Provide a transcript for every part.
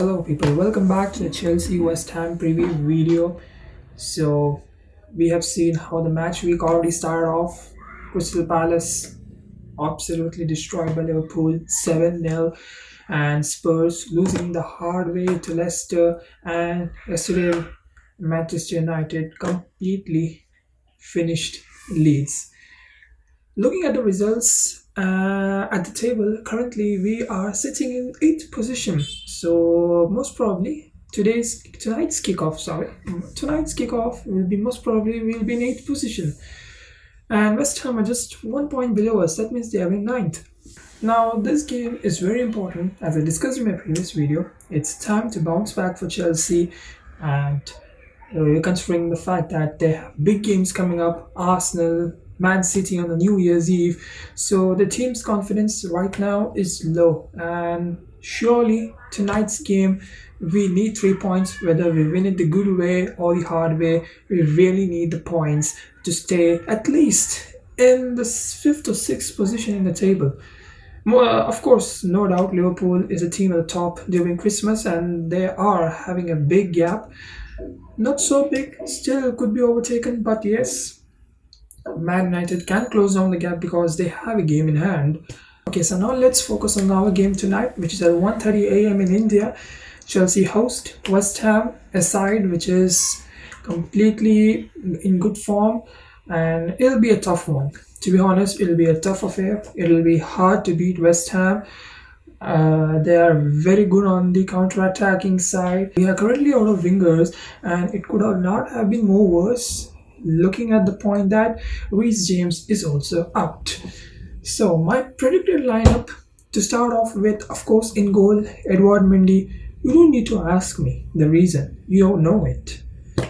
Hello people, welcome back to the Chelsea West Ham preview video. So we have seen how the match week already started off. Crystal Palace absolutely destroyed by Liverpool 7-0, and Spurs losing the hard way to Leicester, and yesterday Manchester United completely finished Leeds. Looking at the results at the table, currently we are sitting in eighth position. So most probably tonight's kickoff will be most probably will be in eighth position, and West Ham are just 1 point below us. That means they are in ninth. Now this game is very important, as I discussed in my previous video. It's time to bounce back for Chelsea, and considering the fact that they have big games coming up, Arsenal, Man City on the New Year's Eve. So the team's confidence right now is low, and surely tonight's game we need 3 points, whether we win it the good way or the hard way. We really need the points to stay at least in the fifth or sixth position in the table. Of course, no doubt, Liverpool is a team at the top during Christmas, and they are having a big gap. Not so big, still could be overtaken, but yes, Man United can close down the gap because they have a game in hand. Okay, so now let's focus on our game tonight, which is at 1:30 a.m. in India. Chelsea host West Ham, a side which is completely in good form, and it'll be a tough one. To be honest, it'll be a tough affair. It'll be hard to beat West Ham. They are very good on the counter-attacking side. We are currently out of wingers, and it could have not have been more worse, looking at the point that Recee James is also out. So my predicted lineup to start off with, of course, in goal, Edward Mendy. You don't need to ask me the reason. You don't know it.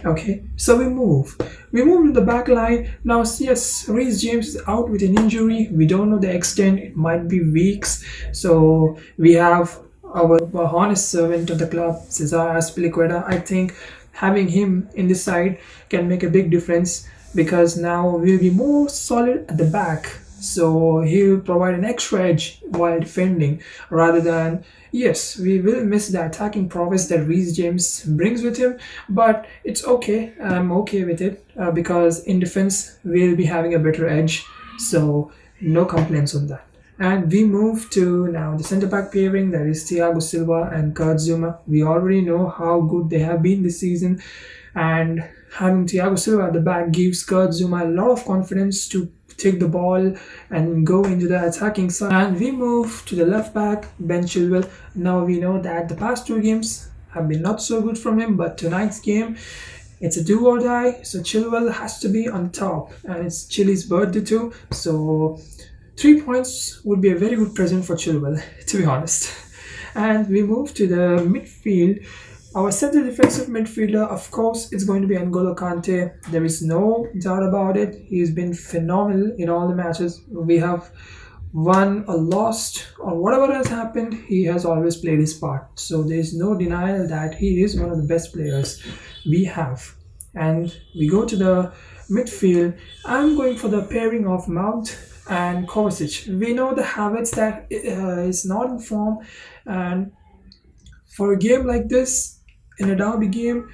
Okay, so we move to the back line. Now yes, Recee James is out with an injury. We don't know the extent. It might be weeks. So we have our honest servant of the club, Cesar Azpilicueta. I think having him in this side can make a big difference, because now we'll be more solid at the back. So he will provide an extra edge while defending, rather than, yes, we will miss the attacking prowess that Recee James brings with him, but it's okay. I'm okay with it, because in defense we'll be having a better edge. So no complaints on that. And we move to now the centre back pairing, that is Thiago Silva and Kurt Zouma. We already know how good they have been this season, and having Thiago Silva at the back gives Kurt Zouma a lot of confidence to take the ball and go into the attacking side. And we move to the left back, Ben Chilwell. Now we know that the past two games have been not so good from him, but tonight's game, it's a do or die. So Chilwell has to be on top, and it's Chili's birthday too. So 3 points would be a very good present for Chilwell, to be honest. And we move to the midfield. Our center defensive midfielder, of course, is going to be N'Golo Kante. There is no doubt about it. He's been phenomenal in all the matches we have won or lost, or whatever has happened. He has always played his part. So there is no denial that he is one of the best players we have. And we go to the midfield. I'm going for the pairing of Mount and Kovacic. We know the Havertz that is not in form, and for a game like this, in a derby game,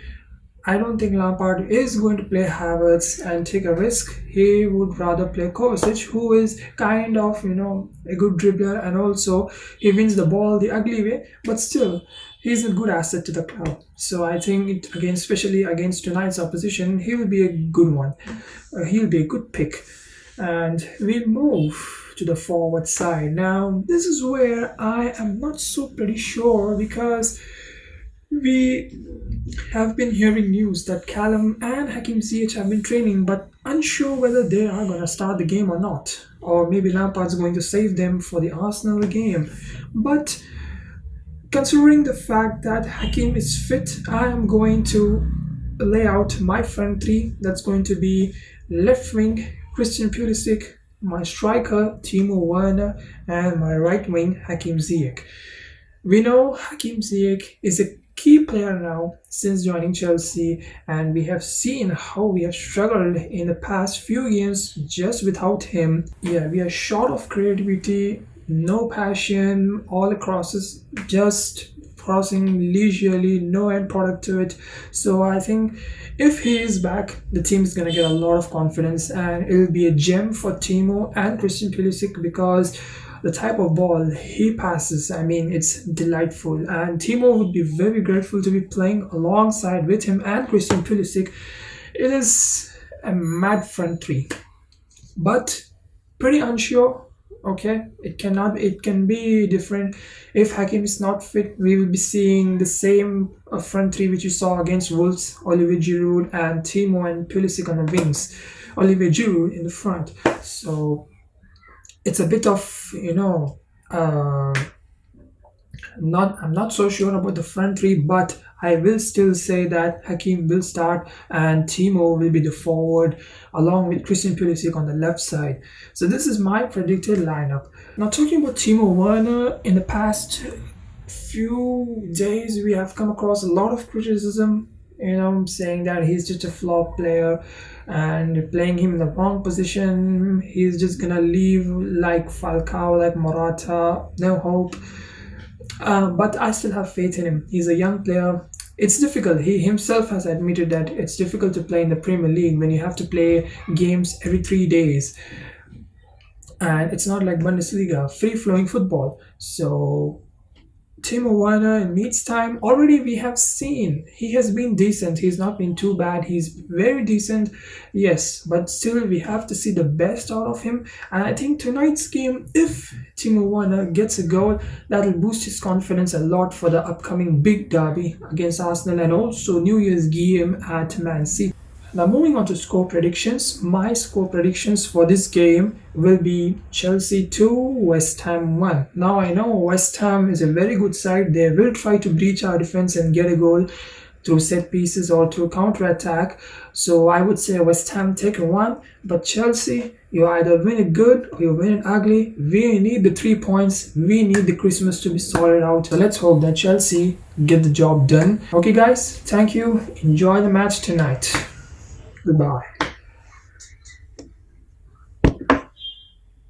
I don't think Lampard is going to play Havertz and take a risk. He would rather play Kovacic, who is kind of, a good dribbler, and also he wins the ball the ugly way, but still, he's a good asset to the club. So I think, especially against tonight's opposition, he will be a good one. He'll be a good pick. And we move to the forward side. Now, this is where I am not so pretty sure, because we have been hearing news that Callum and Hakim Ziyech have been training, but unsure whether they are going to start the game or not. Or maybe Lampard's going to save them for the Arsenal game. But considering the fact that Hakim is fit, I am going to lay out my front three. That's going to be left wing Christian Pulisic, my striker Timo Werner, and my right wing Hakim Ziyech. We know Hakim Ziyech is a key player now since joining Chelsea, and we have seen how we have struggled in the past few games just without him. Yeah, we are short of creativity, no passion all across us, just crossing leisurely, no end product to it. So I think if he is back, the team is gonna get a lot of confidence, and it'll be a gem for Timo and Christian Pulisic because the type of ball he passes, I mean, it's delightful. And Timo would be very grateful to be playing alongside with him and Christian Pulisic. It is a mad front three, but pretty unsure. Okay, it can be different. If Hakim is not fit, we will be seeing the same front three which you saw against Wolves: Olivier Giroud and Timo and Pulisic on the wings, Olivier Giroud in the front. So it's a bit of, not I'm not so sure about the front three, but I will still say that Hakim will start and Timo will be the forward along with Christian Pulisic on the left side. So this is my predicted lineup. Now talking about Timo Werner, in the past few days we have come across a lot of criticism, saying that he's just a flop player and playing him in the wrong position. He's just gonna leave like Falcao, like Morata, no hope. But I still have faith in him. He's a young player. It's difficult. He himself has admitted that it's difficult to play in the Premier League when you have to play games every 3 days. And it's not like Bundesliga, free flowing football. So Timo Werner in Meets time, already we have seen he has been decent. He's not been too bad. He's very decent, yes, but still we have to see the best out of him. And I think tonight's game, if Timo Werner gets a goal, that'll boost his confidence a lot for the upcoming big derby against Arsenal and also New Year's game at Man City. Now moving on to score predictions. My score predictions for this game will be Chelsea 2, West Ham 1. Now I know West Ham is a very good side. They will try to breach our defense and get a goal through set pieces or through counter attack. So I would say West Ham take a 1, but Chelsea, you either win it good or you win it ugly. We need the 3 points. We need the Christmas to be sorted out. So let's hope that Chelsea get the job done. Okay guys, thank you. Enjoy the match tonight. Goodbye.